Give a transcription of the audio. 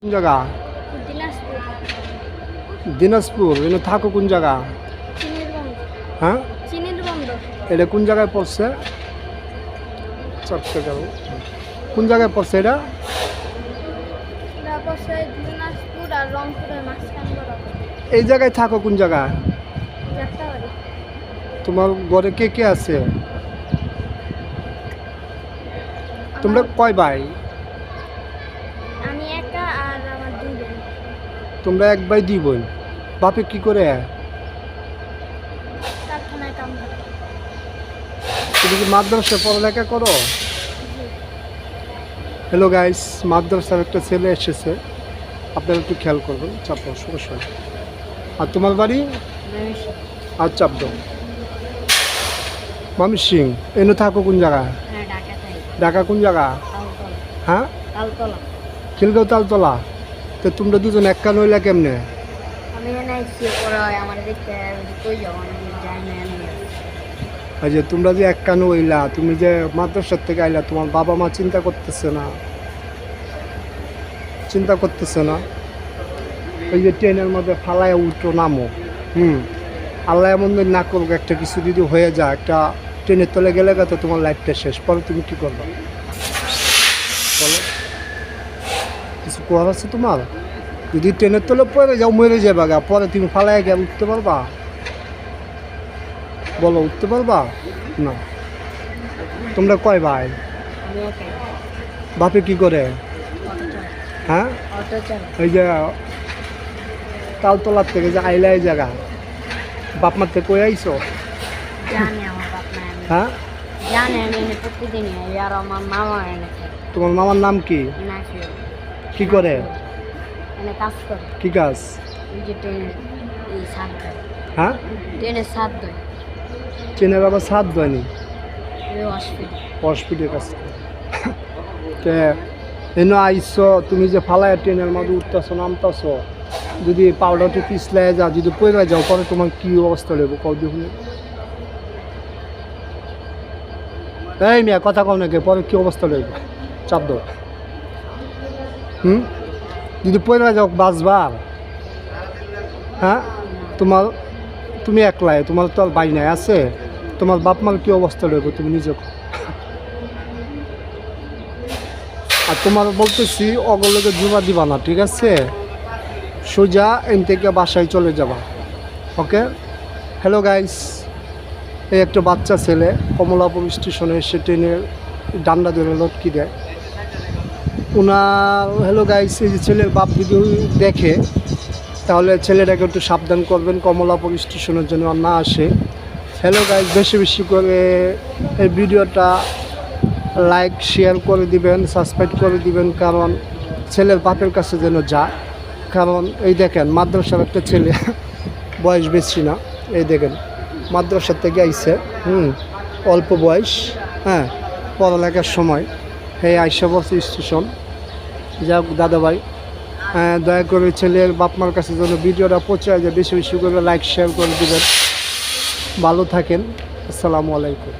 কোন জায়গা? দিনাজপুর। দিনাজপুর। এনে থাকো কোন জায়গা? চিনিরগঞ্জ। হ্যাঁ, চিনিরগঞ্জ। এটা কোন জায়গায় পড়ছে? চট্টগ্রাম। কোন জায়গায় পড়ছে এটা? তারপর দিনাজপুর আর রংপুরের মাঝখান বরাবর। এই জায়গায় থাকো কোন জায়গায়? যাত্রাবাড়ি। তোমার ঘরে কে কে আছে? তোমরা কয় ভাই? আমি একা আর আমার দুই বোন। তোমরা এক ভাই দুই বোন। বাপে কি করে? কারখানায় কাম করে। তুমি কি মাদ্রাসায় পড়ালেখা করো? হ্যালো গাইস, মাদ্রাসার একটা ছেলে এসেছে, আপনারা একটু খেয়াল করবেন। চাপ সমস্যা। আর তোমার বাড়ি? আর চাপ দাও। মামি সিং। এনে থাকো কোন জায়গা? ঢাকা কোন জায়গা? হ্যাঁ, খিলগাঁও তালতলা। তো তোমরা দুজন এক কান হইলা কেমনে? আচ্ছা, তোমরা যে এক কান হইলা, তুমি যে মাদ্রাসার থেকে আইলা, তোমার বাবা মা চিন্তা করতেছে না? চিন্তা করতেছে না? ওই যে ট্রেনের মধ্যে ফালায় উল্টো নামো। আল্লাহ এমন না করবো, একটা কিছু যদি হয়ে যায়, একটা ট্রেনের তলে গেলে তো তোমার লাইফটা শেষ। পরে তুমি কি করবে বলো? কিছু করার আছে তোমার? যদি ট্রেনের তলে পরে যাও, মরে যাবে গা, পরে তুমি ফালায় গিয়ে উঠতে পারবা? বলো, উঠতে পারবা না? তোমরা কয় ভাই? বাপে কি করে? হ্যাঁ, ওই যে তালতলার থেকে যে আইলা এই জায়গা, বাপ মার থেকে কই আইছো? হ্যাঁ, তোমার মামার নাম কি? কি করে? কি কাজ? হ্যাঁ, ট্রেনের আবার সাত দয়নি হসপিটালের কাছে। এনে আইসো, তুমি যে ফালায় ট্রেনের মধ্যে উঠতেছো নামতেছো, যদি পাউডারটা পিছলাই যাও, যদি পড়ে যাও, পরে তোমার কি অবস্থা নেবো কও দেখুন? এই মিয়া, কথা কও নাকি? পরে কি অবস্থা নেব? চাপ দাও। যদি পড়ে যাও বাঁচবা? হ্যাঁ, তুমি একলাই, তোমার তো আর বাই নাই আছে? তোমার বাপ মার কি অবস্থা নেব তুমি নিজে? আর তোমার বলতেছি, অগলকে জুবা দিবা না, ঠিক আছে? সোজা এন থেকে বাসায় চলে যাবা। ওকে? হ্যালো গাইস, এই একটা বাচ্চা ছেলে কমলাপুর স্টেশনে এসে ট্রেনের ডান্ডা ধরে লটকি দেয় ওনার। হ্যালো গাইস, এই যে ছেলের বাপ ভিডিও দেখে, তাহলে ছেলেটাকে একটু সাবধান করবেন, কমলাপুর স্টেশনের জন্য না আসে। হ্যালো গাইস, বেশি বেশি করে এই ভিডিওটা লাইক শেয়ার করে দিবেন, সাবস্ক্রাইব করে দিবেন, কারণ ছেলের বাপের কাছে যেন যায়। কারণ এই দেখেন, মাদ্রাসার একটা ছেলে, বয়স বেশি না, এই দেখেন মাদ্রাসার থেকে আইসে, অল্প বয়স, হ্যাঁ, পড়ালেখার সময় এই আইসা বসে স্টেশন। যাক দাদাভাই, দয়া করে ছেলের বাপ মার কাছে যেন ভিডিওটা পৌঁছায় যায়, বেশি বেশি করে লাইক শেয়ার করে দিবেন। ভালো থাকেন। আসসালামু আলাইকুম।